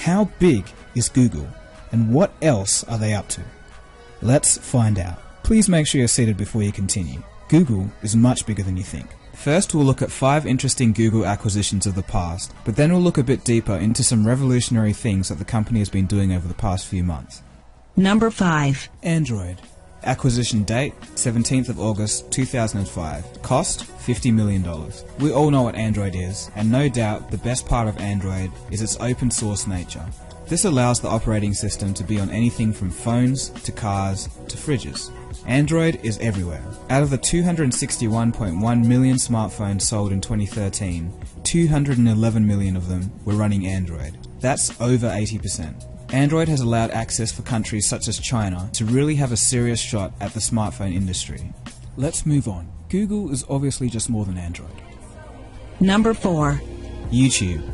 how big is Google, and what else are they up to? Let's find out. Please make sure you're seated before you continue. Google is much bigger than you think. First, we'll look at 5 interesting Google acquisitions of the past, but then we'll look a bit deeper into some revolutionary things that the company has been doing over the past few months. Number 5. Android. Acquisition date, 17th of August 2005. Cost, $50 million. We all know what Android is, and no doubt the best part of Android is its open source nature. This allows the operating system to be on anything from phones to cars to fridges. Android is everywhere. Out of the 261.1 million smartphones sold in 2013, 211 million of them were running Android. That's over 80%. Android has allowed access for countries such as China to really have a serious shot at the smartphone industry. Let's move on. Google is obviously just more than Android. Number 4. YouTube.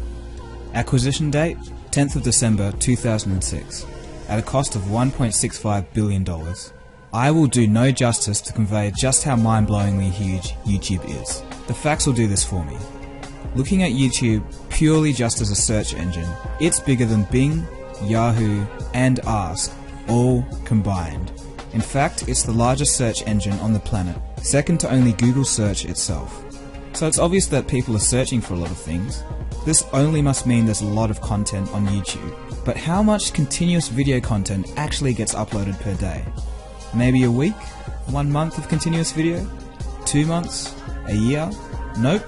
Acquisition date, 10th of December 2006. At a cost of $1.65 billion. I will do no justice to convey just how mind-blowingly huge YouTube is. The facts will do this for me. Looking at YouTube purely just as a search engine, it's bigger than Bing, Yahoo, and Ask, all combined. In fact, it's the largest search engine on the planet, second to only Google search itself. So it's obvious that people are searching for a lot of things. This only must mean there's a lot of content on YouTube. But how much continuous video content actually gets uploaded per day? Maybe a week? 1 month of continuous video? 2 months? A year? Nope.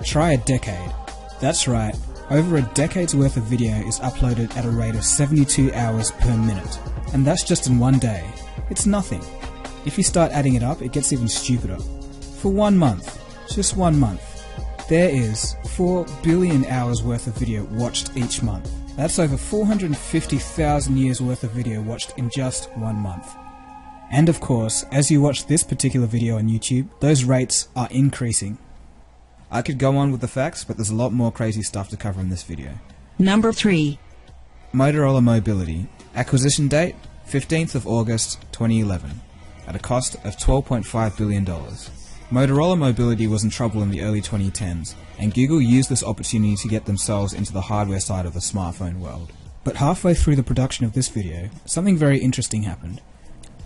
Try a decade. That's right. Over a decade's worth of video is uploaded at a rate of 72 hours per minute. And that's just in one day. It's nothing. If you start adding it up, it gets even stupider. For 1 month, just 1 month, there is 4 billion hours worth of video watched each month. That's over 450,000 years worth of video watched in just 1 month. And of course, as you watch this particular video on YouTube, those rates are increasing. I could go on with the facts, but there's a lot more crazy stuff to cover in this video. Number 3. Motorola Mobility. Acquisition date, 15th of August 2011. At a cost of $12.5 billion. Motorola Mobility was in trouble in the early 2010s, and Google used this opportunity to get themselves into the hardware side of the smartphone world. But halfway through the production of this video, something very interesting happened.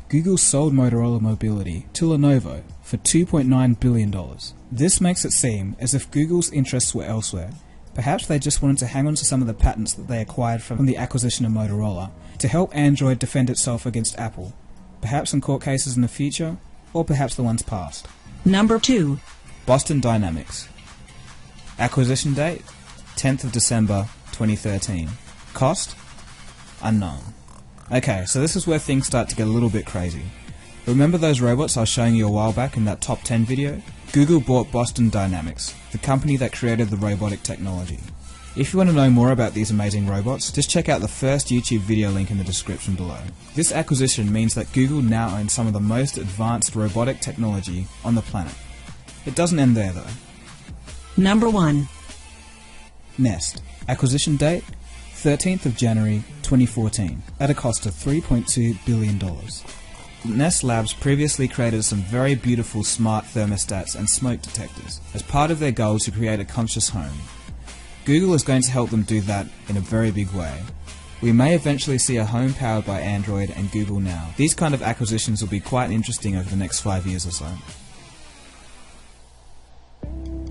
Google sold Motorola Mobility to Lenovo for $2.9 billion. This makes it seem as if Google's interests were elsewhere. Perhaps they just wanted to hang on to some of the patents that they acquired from the acquisition of Motorola to help Android defend itself against Apple. Perhaps in court cases in the future, or perhaps the ones past. Number 2. Boston Dynamics. Acquisition date, 10th of December 2013. Cost? Unknown. Okay, so this is where things start to get a little bit crazy. Remember those robots I was showing you a while back in that top 10 video? Google bought Boston Dynamics, the company that created the robotic technology. If you want to know more about these amazing robots, just check out the first YouTube video link in the description below. This acquisition means that Google now owns some of the most advanced robotic technology on the planet. It doesn't end there though. Number 1. Nest. Acquisition date, 13th of January 2014, at a cost of $3.2 billion. Nest Labs previously created some very beautiful smart thermostats and smoke detectors as part of their goal to create a conscious home. Google is going to help them do that in a very big way. We may eventually see a home powered by Android and Google Now. These kind of acquisitions will be quite interesting over the next 5 years or so.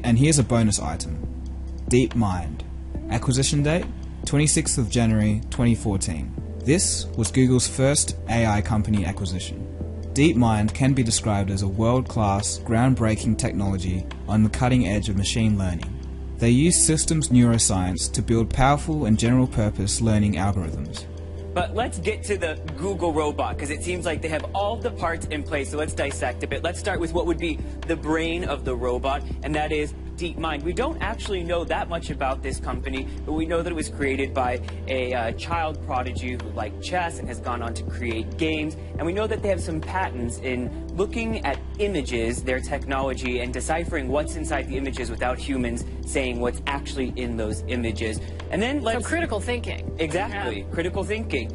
And here's a bonus item. DeepMind. Acquisition date, 26th of January 2014. This was Google's first AI company acquisition. DeepMind can be described as a world-class, groundbreaking technology on the cutting edge of machine learning. They use systems neuroscience to build powerful and general-purpose learning algorithms. But let's get to the Google robot, because it seems like they have all the parts in place, so let's dissect a bit. Let's start with what would be the brain of the robot, and that is DeepMind. We don't actually know that much about this company, but we know that it was created by a child prodigy who liked chess and has gone on to create games, and we know that they have some patents in looking at images, their technology, and deciphering what's inside the images without humans saying what's actually in those images. And then let's... So critical thinking. Exactly, Yeah. critical thinking.